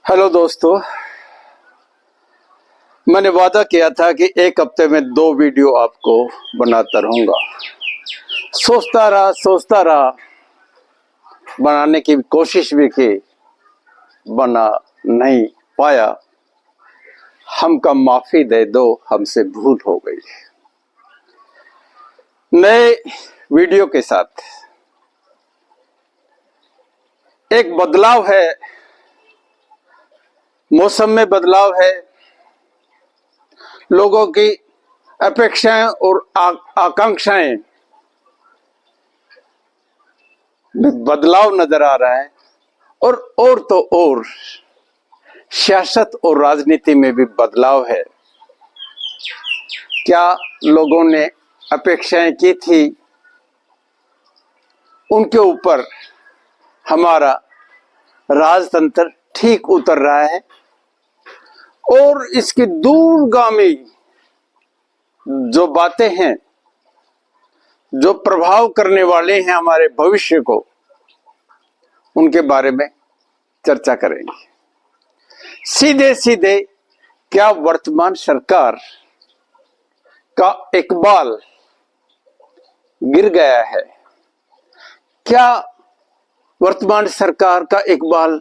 Hello दोस्तों, मैंने वादा किया था कि एक हफ्ते में 2 वीडियो आपको बनाता रहूंगा। सोचता रहा, बनाने की कोशिश भी की, बना नहीं पाया। हमका माफी दे दो, हमसे भूल हो गई। नए वीडियो के साथ एक बदलाव है, मौसम में बदलाव है, लोगों की अपेक्षाएं और आकांक्षाएं में बदलाव नजर आ रहा है। और तो और सियासत और राजनीति में भी बदलाव है। क्या लोगों ने अपेक्षाएं की थी, उनके ऊपर हमारा राजतंत्र ठीक उतर रहा है और इसकी दूरगामी जो बातें हैं, जो प्रभाव करने वाले हैं हमारे भविष्य को, उनके बारे में चर्चा करेंगे। सीधे सीधे क्या वर्तमान सरकार का इकबाल गिर गया है? क्या वर्तमान सरकार का इकबाल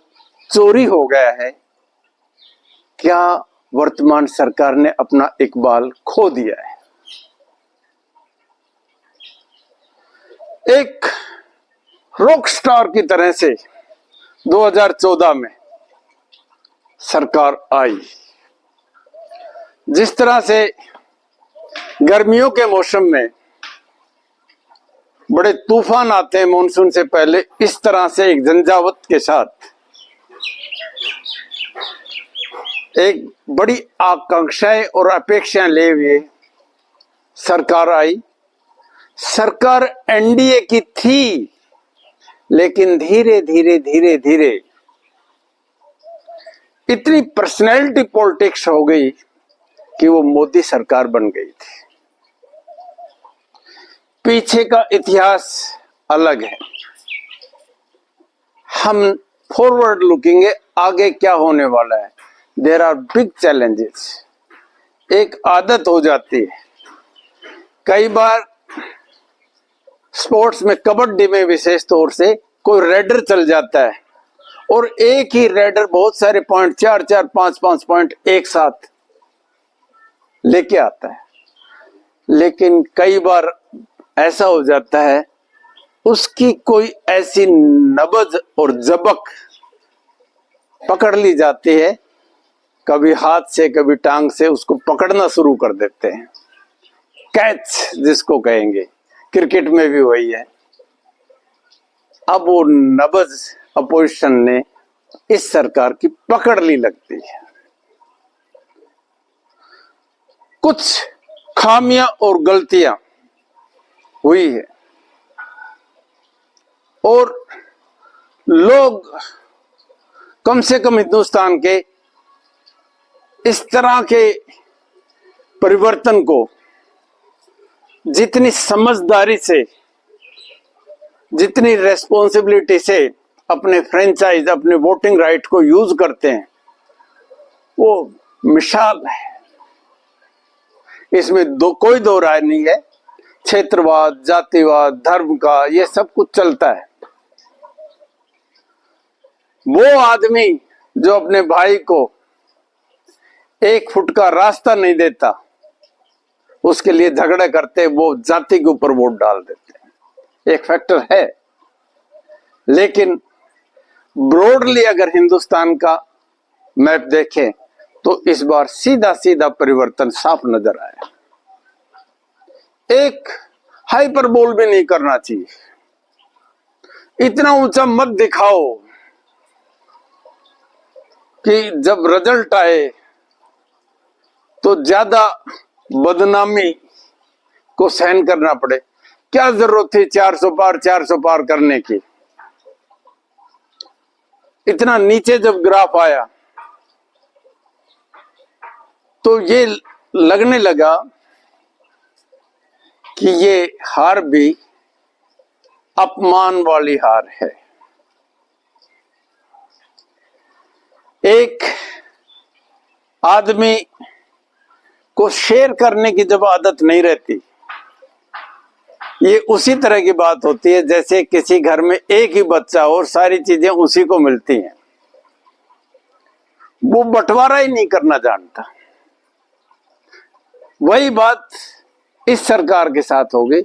चोरी हो गया है? क्या वर्तमान सरकार ने अपना इकबाल खो दिया है? एक रॉक स्टार की तरह से 2014 में सरकार आई। जिस तरह से गर्मियों के मौसम में बड़े तूफान आते हैं मॉनसून से पहले, इस तरह से एक झंझावत के साथ एक बड़ी आकांक्षाएं और अपेक्षाएं ले हुए सरकार आई। सरकार एनडीए की थी, लेकिन धीरे धीरे इतनी पर्सनैलिटी पॉलिटिक्स हो गई कि वो मोदी सरकार बन गई थी। पीछे का इतिहास अलग है। हम फॉरवर्ड लुकिंग है, आगे क्या होने वाला है। There are big challenges. एक आदत हो जाती है, कई बार स्पोर्ट्स में, कबड्डी में विशेष तौर से, कोई रेडर चल जाता है और एक ही रेडर बहुत सारे पॉइंट, 4-4, 5-5 पॉइंट एक साथ लेके आता है। लेकिन कई बार ऐसा हो जाता है, उसकी कोई ऐसी नब्ज और जबक पकड़ ली जाती है, कभी हाथ से कभी टांग से उसको पकड़ना शुरू कर देते हैं। कैच जिसको कहेंगे, क्रिकेट में भी वही है। अब वो नब्ज अपोजिशन ने इस सरकार की पकड़ ली लगती है। कुछ खामियां और गलतियां हुई है और लोग कम से कम हिंदुस्तान के इस तरह के परिवर्तन को जितनी समझदारी से, जितनी रेस्पॉन्सिबिलिटी से अपने फ्रेंचाइज, अपने वोटिंग राइट को यूज करते हैं, वो मिसाल है। इसमें कोई दो राय नहीं है। क्षेत्रवाद, जातिवाद, धर्म का ये सब कुछ चलता है। वो आदमी जो अपने भाई को 1 फुट का रास्ता नहीं देता, उसके लिए झगड़े करते, वो जाति के ऊपर वोट डाल देते हैं। एक फैक्टर है। लेकिन ब्रॉडली अगर हिंदुस्तान का मैप देखें तो इस बार सीधा सीधा परिवर्तन साफ नजर आया। एक हाइपरबोल भी नहीं करना चाहिए। इतना ऊंचा मत दिखाओ कि जब रिजल्ट आए तो ज्यादा बदनामी को सहन करना पड़े। क्या जरूरत थी 400 पार करने की? इतना नीचे जब ग्राफ आया तो ये लगने लगा कि ये हार भी अपमान वाली हार है। एक आदमी को शेयर करने की जब आदत नहीं रहती, ये उसी तरह की बात होती है जैसे किसी घर में एक ही बच्चा और सारी चीजें उसी को मिलती हैं, वो बंटवारा ही नहीं करना जानता। वही बात इस सरकार के साथ होगी।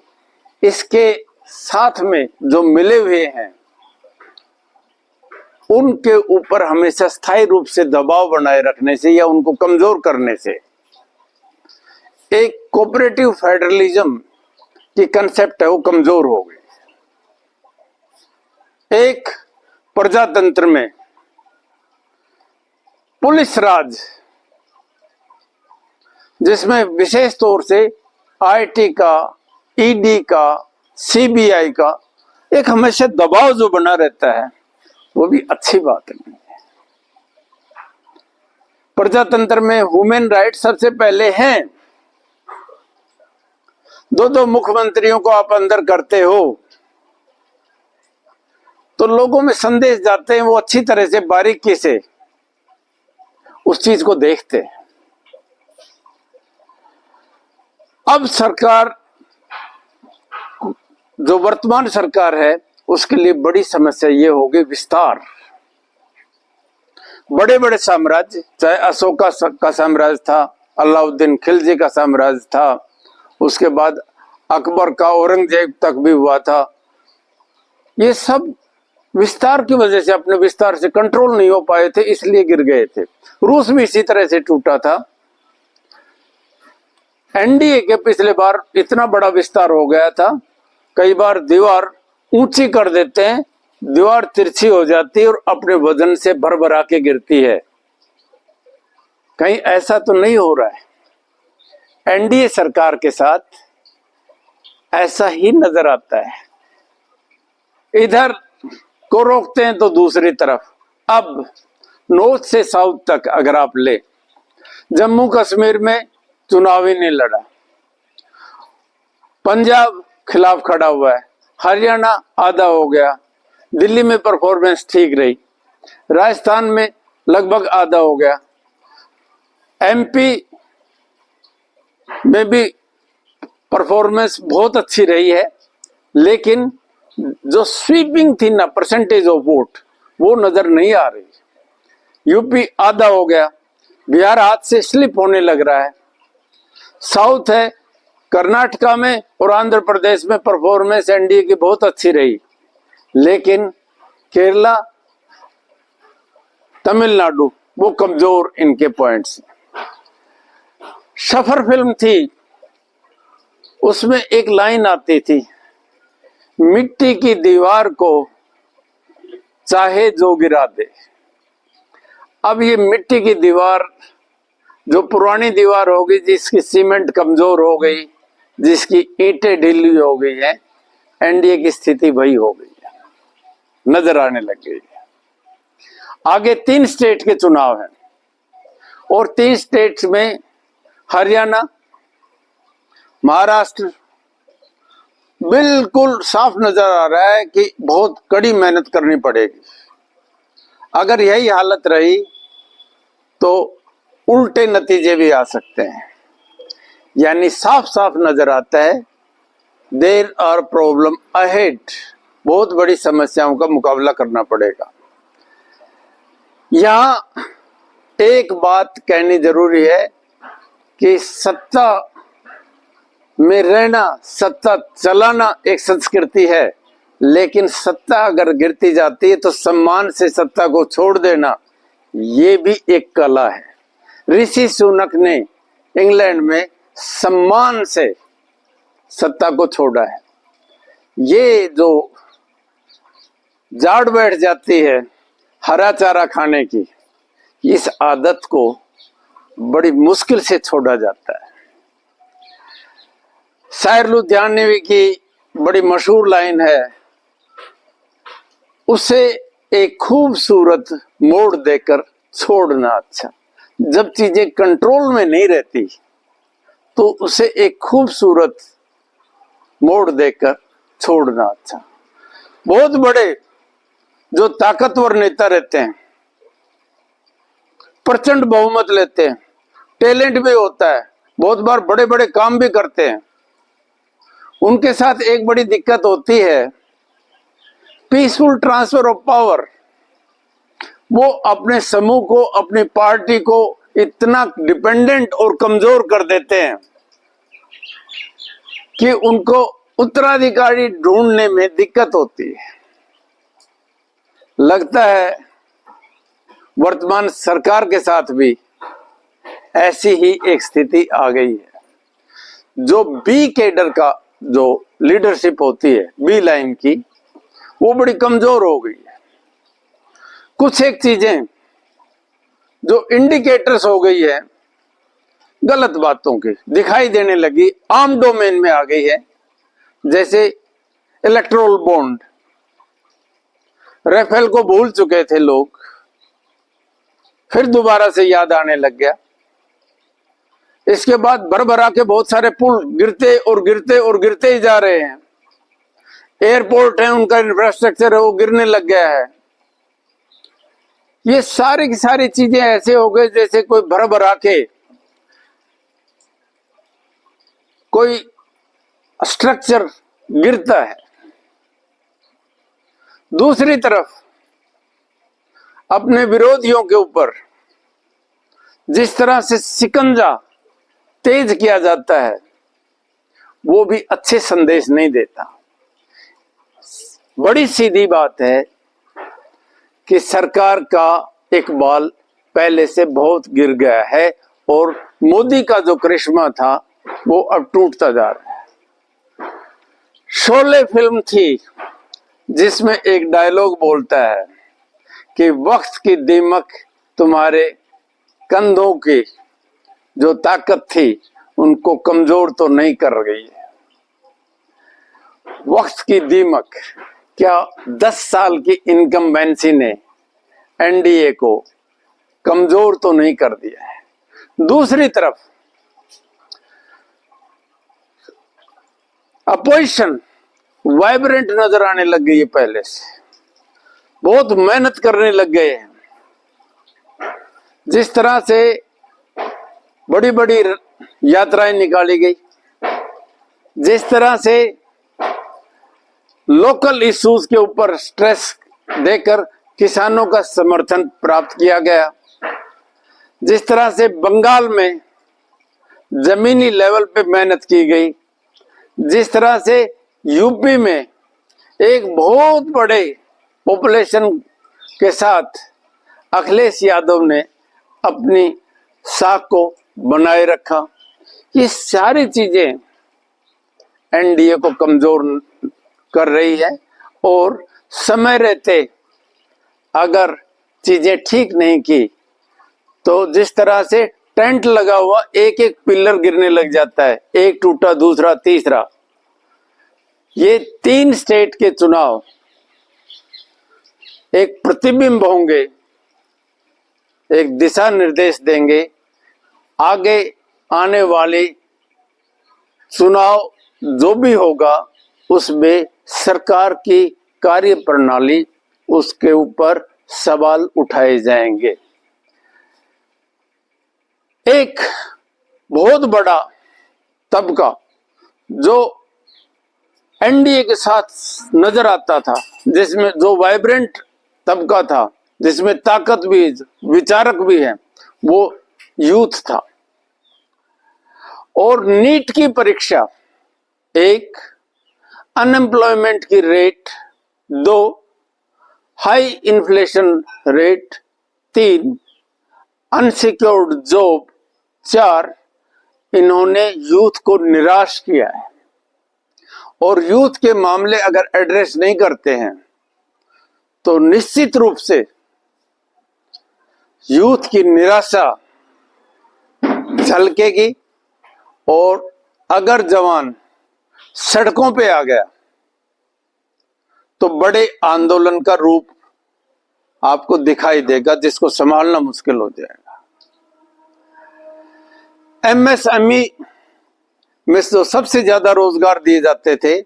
इसके साथ में जो मिले हुए हैं उनके ऊपर हमेशा स्थायी रूप से दबाव बनाए रखने से या उनको कमजोर करने से एक कोऑपरेटिव फेडरलिज्म की कंसेप्ट है वो कमजोर हो गई। एक प्रजातंत्र में पुलिस राज, जिसमें विशेष तौर से आईटी का, ईडी का, सीबीआई का एक हमेशा दबाव जो बना रहता है, वो भी अच्छी बात नहीं है। प्रजातंत्र में ह्यूमन राइट सबसे पहले हैं। दो मुख्यमंत्रियों को आप अंदर करते हो तो लोगों में संदेश जाते हैं, वो अच्छी तरह से बारीकी से उस चीज को देखते हैं। अब सरकार, जो वर्तमान सरकार है, उसके लिए बड़ी समस्या ये होगी विस्तार। बड़े बड़े साम्राज्य, चाहे अशोका का साम्राज्य था, अलाउद्दीन खिलजी का साम्राज्य था, उसके बाद अकबर का औरंगजेब तक भी हुआ था, ये सब विस्तार की वजह से अपने विस्तार से कंट्रोल नहीं हो पाए थे, इसलिए गिर गए थे। रूस भी इसी तरह से टूटा था। एनडीए के पिछले बार इतना बड़ा विस्तार हो गया था, कई बार दीवार ऊंची कर देते हैं, दीवार तिरछी हो जाती है और अपने वजन से भरभरा के गिरती है। कहीं ऐसा तो नहीं हो रहा है? एनडीए सरकार के साथ ऐसा ही नजर आता है। इधर को रोकते हैं तो दूसरी तरफ। अब नॉर्थ से साउथ तक अगर आप ले, जम्मू कश्मीर में चुनाव ही नहीं लड़ा, पंजाब खिलाफ खड़ा हुआ है, हरियाणा आधा हो गया, दिल्ली में परफॉर्मेंस ठीक रही, राजस्थान में लगभग आधा हो गया, एमपी में भी परफॉर्मेंस बहुत अच्छी रही है, लेकिन जो स्वीपिंग थी ना परसेंटेज ऑफ वोट, वो नजर नहीं आ रही। यूपी आधा हो गया, बिहार हाथ से स्लिप होने लग रहा है। साउथ है, कर्नाटका में और आंध्र प्रदेश में परफॉर्मेंस एनडीए की बहुत अच्छी रही, लेकिन केरला, तमिलनाडु वो कमजोर इनके पॉइंट्स। सफर फिल्म थी, उसमें एक लाइन आती थी, मिट्टी की दीवार को चाहे जो गिरा दे। अब ये मिट्टी की दीवार, जो पुरानी दीवार होगी, जिसकी सीमेंट कमजोर हो गई, जिसकी ईंटें ढीली हो गई है, एनडीए की स्थिति वही हो गई है, नजर आने लग गई है। आगे 3 स्टेट के चुनाव हैं और 3 स्टेट्स में हरियाणा, महाराष्ट्र, बिल्कुल साफ नजर आ रहा है कि बहुत कड़ी मेहनत करनी पड़ेगी। अगर यही हालत रही तो उल्टे नतीजे भी आ सकते हैं। यानी साफ साफ नजर आता है देयर आर प्रॉब्लम अहेड, बहुत बड़ी समस्याओं का मुकाबला करना पड़ेगा। यहां एक बात कहनी जरूरी है कि सत्ता में रहना, सत्ता चलाना एक संस्कृति है, लेकिन सत्ता अगर गिरती जाती है तो सम्मान से सत्ता को छोड़ देना, ये भी एक कला है। ऋषि सुनक ने इंग्लैंड में सम्मान से सत्ता को छोड़ा है। ये जो जाड़ बैठ जाती है हरा चारा खाने की, इस आदत को बड़ी मुश्किल से छोड़ा जाता है। शायर लुधियानवी की बड़ी मशहूर लाइन है, उसे एक खूबसूरत मोड़ देकर छोड़ना अच्छा। जब चीजें कंट्रोल में नहीं रहती तो उसे एक खूबसूरत मोड़ देकर छोड़ना अच्छा। बहुत बड़े जो ताकतवर नेता रहते हैं, प्रचंड बहुमत लेते हैं, टैलेंट भी होता है, बहुत बार बड़े बड़े काम भी करते हैं। उनके साथ एक बड़ी दिक्कत होती है, पीसफुल ट्रांसफर ऑफ पावर। वो अपने समूह को, अपनी पार्टी को इतना डिपेंडेंट और कमजोर कर देते हैं कि उनको उत्तराधिकारी ढूंढने में दिक्कत होती है। लगता है वर्तमान सरकार के साथ भी ऐसी ही एक स्थिति आ गई है। जो बी कैडर का जो लीडरशिप होती है, बी लाइन की, वो बड़ी कमजोर हो गई है। कुछ एक चीजें जो इंडिकेटर्स हो गई है गलत बातों की, दिखाई देने लगी, आम डोमेन में आ गई है। जैसे इलेक्टोरल बॉन्ड, राफेल को भूल चुके थे लोग, फिर दोबारा से याद आने लग गया। इसके बाद भरभरा के बहुत सारे पुल गिरते और गिरते और गिरते ही जा रहे हैं। एयरपोर्ट है, उनका इंफ्रास्ट्रक्चर है, वो गिरने लग गया है। ये सारी की सारी चीजें ऐसे हो गए जैसे कोई भरभरा के कोई स्ट्रक्चर गिरता है। दूसरी तरफ अपने विरोधियों के ऊपर जिस तरह से शिकंजा तेज किया जाता है, वो भी अच्छे संदेश नहीं देता। बड़ी सीधी बात है कि सरकार का एक बाल पहले से बहुत गिर गया है और मोदी का जो करिश्मा था वो अब टूटता जा रहा है। शोले फिल्म थी जिसमें एक डायलॉग बोलता है कि वक्त की दीमक तुम्हारे कंधों की जो ताकत थी उनको कमजोर तो नहीं कर गई है। वक्त की दीमक, क्या 10 साल की इनकम्बेंसी ने एनडीए को कमजोर तो नहीं कर दिया है। दूसरी तरफ अपोजिशन वाइब्रेंट नजर आने लग गई है, पहले से बहुत मेहनत करने लग गए हैं। जिस तरह से बड़ी बड़ी यात्राएं निकाली गई, जिस तरह से लोकल इश्यूज के ऊपर स्ट्रेस देकर किसानों का समर्थन प्राप्त किया गया, जिस तरह से बंगाल में जमीनी लेवल पे मेहनत की गई, जिस तरह से यूपी में एक बहुत बड़े पॉपुलेशन के साथ अखिलेश यादव ने अपनी साख को बनाए रखा, ये सारी चीजें एनडीए को कमजोर कर रही है। और समय रहते अगर चीजें ठीक नहीं की तो जिस तरह से टेंट लगा हुआ एक एक पिलर गिरने लग जाता है, एक टूटा दूसरा तीसरा। ये 3 स्टेट के चुनाव एक प्रतिबिंब होंगे, एक दिशा निर्देश देंगे आगे आने वाले चुनाव जो भी होगा उसमें सरकार की कार्य प्रणाली, उसके ऊपर सवाल उठाए जाएंगे। एक बहुत बड़ा तबका जो एनडीए के साथ नजर आता था, जिसमें जो वाइब्रेंट तबका था, जिसमें ताकत भी, विचारक भी है, वो यूथ था। और नीट की परीक्षा, 1 अनएम्प्लॉयमेंट की rate, 2 high inflation rate, 3 unsecured job, 4 इन्होंने यूथ को निराश किया है। और यूथ के मामले अगर एड्रेस नहीं करते हैं तो निश्चित रूप से यूथ की निराशा झलकेगी। और अगर जवान सड़कों पे आ गया तो बड़े आंदोलन का रूप आपको दिखाई देगा, जिसको संभालना मुश्किल हो जाएगा। एमएसएमई में जो सबसे ज्यादा रोजगार दिए जाते थे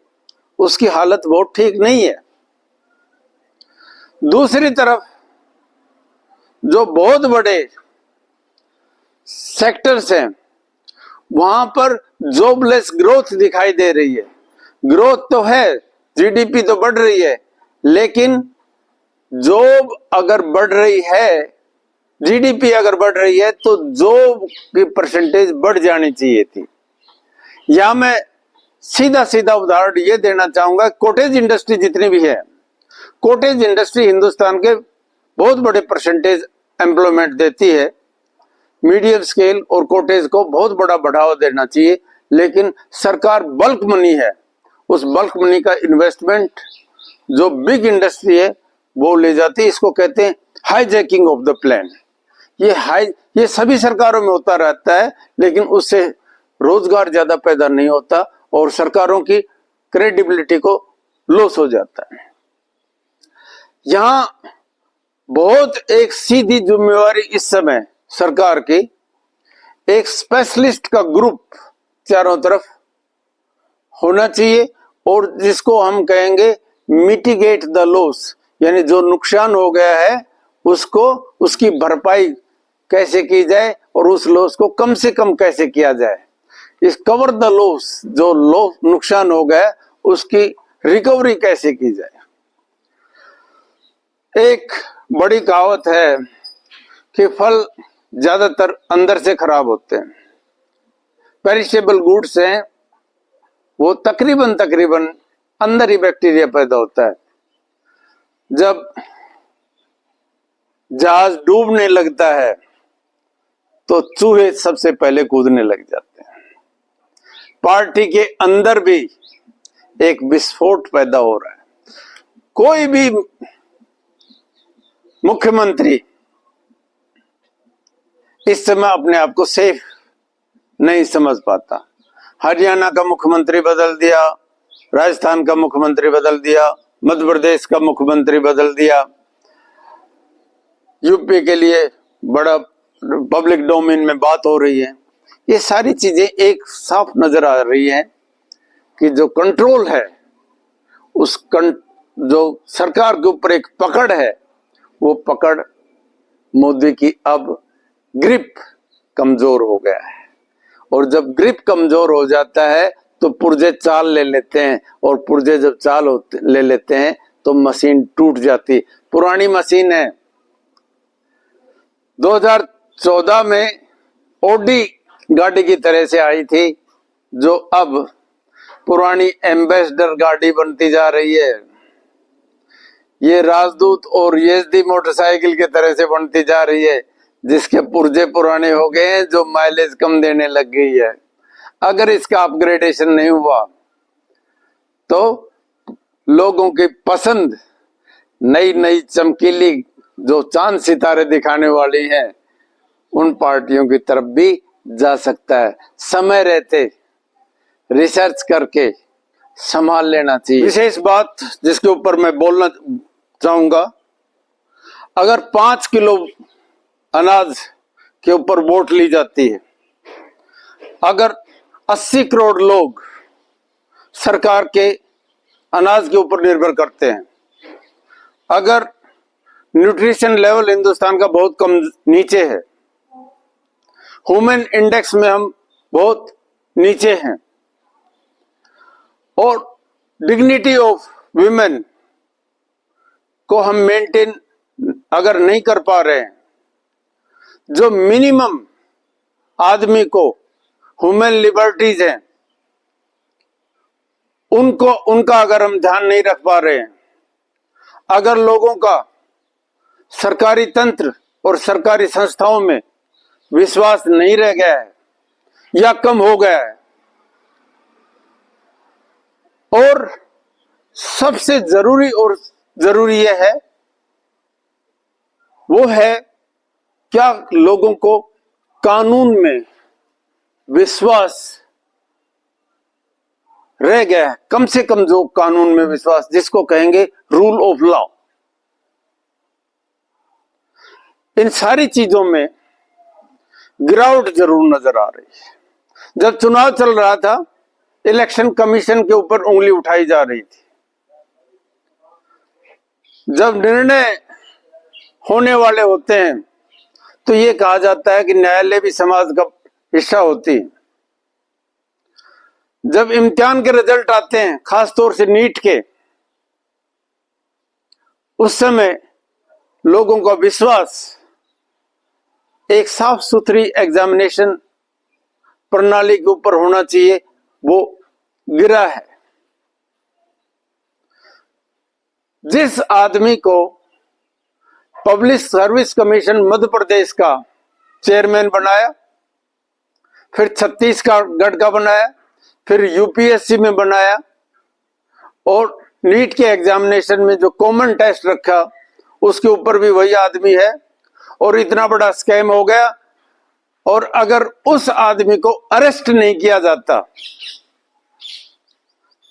उसकी हालत बहुत ठीक नहीं है। दूसरी तरफ जो बहुत बड़े सेक्टर्स हैं वहां पर जॉबलेस ग्रोथ दिखाई दे रही है। ग्रोथ तो है, जीडीपी तो बढ़ रही है, लेकिन जॉब अगर बढ़ रही है, जीडीपी अगर बढ़ रही है तो जॉब की परसेंटेज बढ़ जानी चाहिए थी। या मैं सीधा सीधा उदाहरण ये देना चाहूंगा, कॉटेज इंडस्ट्री जितनी भी है, कॉटेज इंडस्ट्री हिंदुस्तान के बहुत बड़े परसेंटेज एम्प्लॉयमेंट देती है। मीडियम स्केल और कॉटेज को बहुत बड़ा बढ़ावा देना चाहिए, लेकिन सरकार बल्क मनी है, उस बल्क मनी का इन्वेस्टमेंट जो बिग इंडस्ट्री है वो ले जाती है। इसको कहते हैं हाईजैकिंग ऑफ द प्लान। ये सभी सरकारों में होता रहता है, लेकिन उससे रोजगार ज्यादा पैदा नहीं होता और सरकारों की क्रेडिबिलिटी को लॉस हो जाता है। यहां बहुत एक सीधी जिम्मेवारी इस समय सरकार की, एक स्पेशलिस्ट का ग्रुप चारों तरफ होना चाहिए और जिसको हम कहेंगे मिटिगेट द लॉस, यानी जो नुकसान हो गया है उसको, उसकी भरपाई कैसे की जाए और उस लॉस को कम से कम कैसे किया जाए। इस कवर द लॉस, जो नुकसान हो गया उसकी रिकवरी कैसे की जाए। एक बड़ी कहावत है कि फल ज्यादातर अंदर से खराब होते हैं। पेरिशेबल गुड्स हैं वो तकरीबन अंदर ही बैक्टीरिया पैदा होता है। जब जहाज डूबने लगता है तो चूहे सबसे पहले कूदने लग जाते हैं। पार्टी के अंदर भी एक विस्फोट पैदा हो रहा है। कोई भी मुख्यमंत्री इस समय अपने आप को सेफ नहीं समझ पाता। हरियाणा का मुख्यमंत्री बदल दिया, राजस्थान का मुख्यमंत्री बदल दिया, मध्य प्रदेश का मुख्यमंत्री बदल दिया, यूपी के लिए बड़ा पब्लिक डोमेन में बात हो रही है। ये सारी चीजें एक साफ नजर आ रही है कि जो कंट्रोल है, जो सरकार के ऊपर एक पकड़ है, वो पकड़ मोदी की अब ग्रिप कमजोर हो गया है। और जब ग्रिप कमजोर हो जाता है तो पुर्जे चाल ले लेते हैं, और पुर्जे जब चाल ले लेते हैं तो मशीन टूट जाती। पुरानी मशीन है। 2014 में ओडी गाड़ी की तरह से आई थी, जो अब पुरानी एम्बेसडर गाड़ी बनती जा रही है। ये राजदूत और येजदी मोटरसाइकिल की तरह से बनती जा रही है, जिसके पुर्जे पुराने हो गए हैं, जो माइलेज कम देने लग गई है। अगर इसका अपग्रेडेशन नहीं हुआ तो लोगों की पसंद नई नई चमकीली जो चांद सितारे दिखाने वाली हैं, उन पार्टियों की तरफ भी जा सकता है। समय रहते रिसर्च करके संभाल लेना चाहिए। विशेष बात जिसके ऊपर मैं बोलना चाहूंगा, अगर 5 किलो अनाज के ऊपर वोट ली जाती है, अगर 80 करोड़ लोग सरकार के अनाज के ऊपर निर्भर करते हैं, अगर न्यूट्रिशन लेवल हिंदुस्तान का बहुत कम नीचे है, ह्यूमन इंडेक्स में हम बहुत नीचे हैं, और डिग्निटी ऑफ विमेन को हम मेंटेन अगर नहीं कर पा रहे हैं, जो मिनिमम आदमी को ह्यूमन लिबर्टीज हैं उनका अगर हम ध्यान नहीं रख पा रहे हैं, अगर लोगों का सरकारी तंत्र और सरकारी संस्थाओं में विश्वास नहीं रह गया है या कम हो गया है, और सबसे जरूरी यह है, वो है क्या लोगों को कानून में विश्वास रह गया है। कम से कम जो कानून में विश्वास, जिसको कहेंगे रूल ऑफ लॉ, इन सारी चीजों में गिरावट जरूर नजर आ रही है। जब चुनाव चल रहा था, इलेक्शन कमीशन के ऊपर उंगली उठाई जा रही थी। जब निर्णय होने वाले होते हैं तो ये कहा जाता है कि न्यायालय भी समाज का हिस्सा होती है। जब इम्तिहान के रिजल्ट आते हैं, खास तौर से नीट के, उस समय लोगों का विश्वास एक साफ सुथरी एग्जामिनेशन प्रणाली के ऊपर होना चाहिए, वो गिरा है। जिस आदमी को public service commission Madhya Pradesh का चेयरमैन बनाया, फिर छत्तीसगढ़ का बनाया, फिर यूपीएससी में बनाया, और नीट के एग्जामिनेशन में जो कॉमन टेस्ट रखा उसके ऊपर भी वही आदमी है, और इतना बड़ा स्कैम हो गया। और अगर उस आदमी को अरेस्ट नहीं किया जाता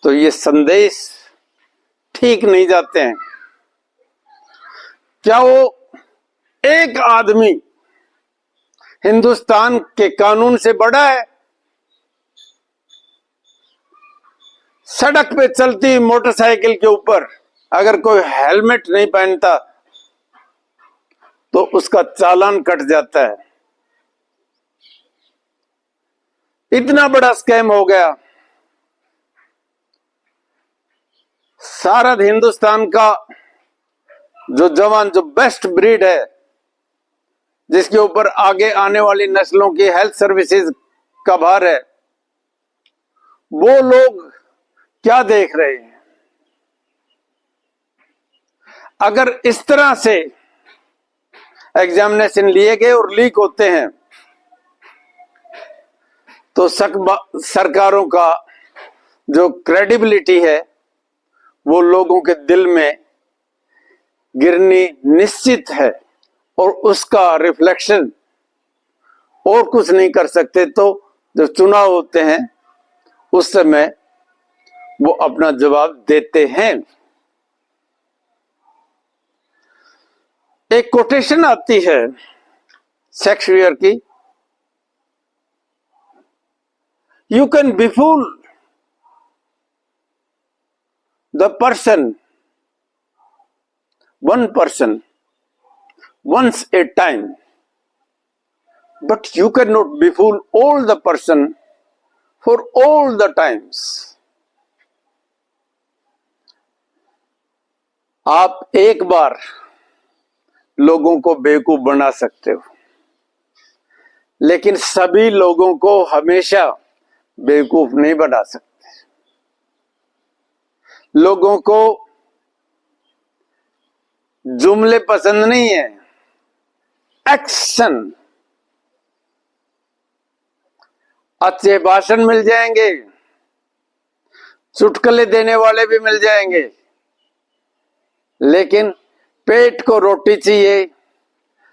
तो ये संदेश ठीक नहीं जाते हैं। क्या वो एक आदमी हिंदुस्तान के कानून से बड़ा है? सड़क पे चलती मोटरसाइकिल के ऊपर अगर कोई हेलमेट नहीं पहनता तो उसका चालान कट जाता है। इतना बड़ा स्कैम हो गया। सारा हिंदुस्तान का जो जवान, जो बेस्ट ब्रीड है, जिसके ऊपर आगे आने वाली नस्लों की हेल्थ सर्विसेज का भार है, वो लोग क्या देख रहे हैं? अगर इस तरह से एग्जामिनेशन लिए गए और लीक होते हैं तो सरकारों का जो क्रेडिबिलिटी है वो लोगों के दिल में गिरनी निश्चित है, और उसका रिफ्लेक्शन और कुछ नहीं कर सकते। तो जब चुनाव होते हैं उस समय वो अपना जवाब देते हैं। एक कोटेशन आती है शेक्सपियर की, you can befool the person, one person, once a time, but you cannot befool all the person for all the times. आप एक बार लोगों को बेवकूफ बना सकते हो, लेकिन सभी लोगों को हमेशा बेवकूफ नहीं बना सकते। लोगों को जुमले पसंद नहीं है, एक्शन। अच्छे भाषण मिल जाएंगे, चुटकुले देने वाले भी मिल जाएंगे, लेकिन पेट को रोटी चाहिए,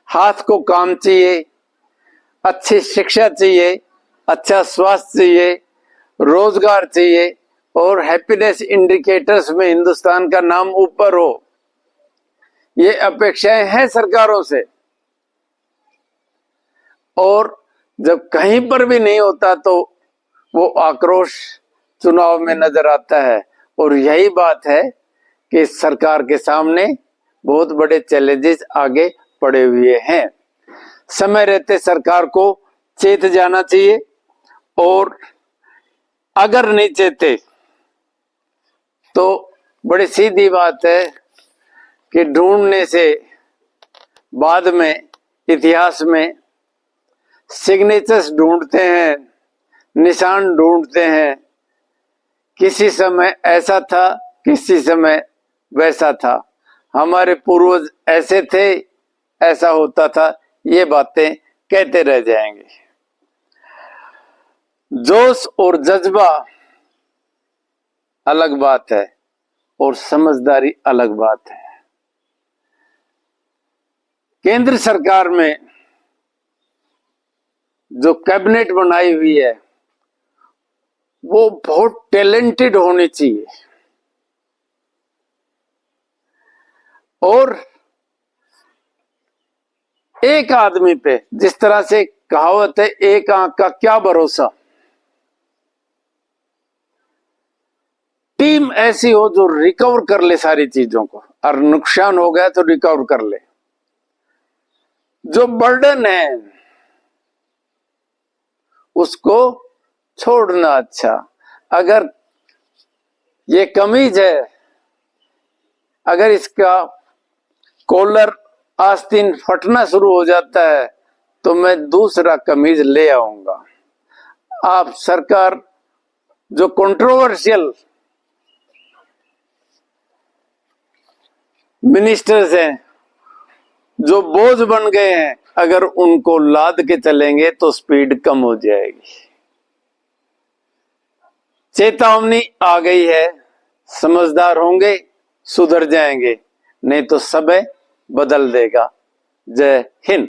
हाथ को काम चाहिए, अच्छी शिक्षा चाहिए, अच्छा स्वास्थ्य चाहिए, रोजगार चाहिए, और हैप्पीनेस इंडिकेटर्स में हिंदुस्तान का नाम ऊपर हो। ये अपेक्षाएं हैं सरकारों से, और जब कहीं पर भी नहीं होता तो वो आक्रोश चुनाव में नजर आता है। और यही बात है कि सरकार के सामने बहुत बड़े चैलेंजेस आगे पड़े हुए हैं। समय रहते सरकार को चेत जाना चाहिए, और अगर नहीं चेते तो बड़ी सीधी बात है कि ढूंढने से बाद में इतिहास में सिग्नेचर्स ढूंढते हैं, निशान ढूंढते हैं। किसी समय ऐसा था, किसी समय वैसा था, हमारे पूर्वज ऐसे थे, ऐसा होता था, ये बातें कहते रह जाएंगे। जोश और जज्बा अलग बात है और समझदारी अलग बात है। केंद्र सरकार में जो कैबिनेट बनाई हुई है वो बहुत टैलेंटेड होनी चाहिए, और एक आदमी पे, जिस तरह से कहावत है, एक आंख का क्या भरोसा। टीम ऐसी हो जो रिकवर कर ले सारी चीजों को, और नुकसान हो गया तो रिकवर कर ले। जो बर्डन है उसको छोड़ना अच्छा। अगर ये कमीज है, अगर इसका कॉलर आस्तीन फटना शुरू हो जाता है तो मैं दूसरा कमीज ले आऊंगा। आप सरकार जो कंट्रोवर्शियल मिनिस्टर्स हैं, जो बोझ बन गए हैं, अगर उनको लाद के चलेंगे तो स्पीड कम हो जाएगी। चेतावनी आ गई है, समझदार होंगे सुधर जाएंगे, नहीं तो समय बदल देगा। जय हिंद।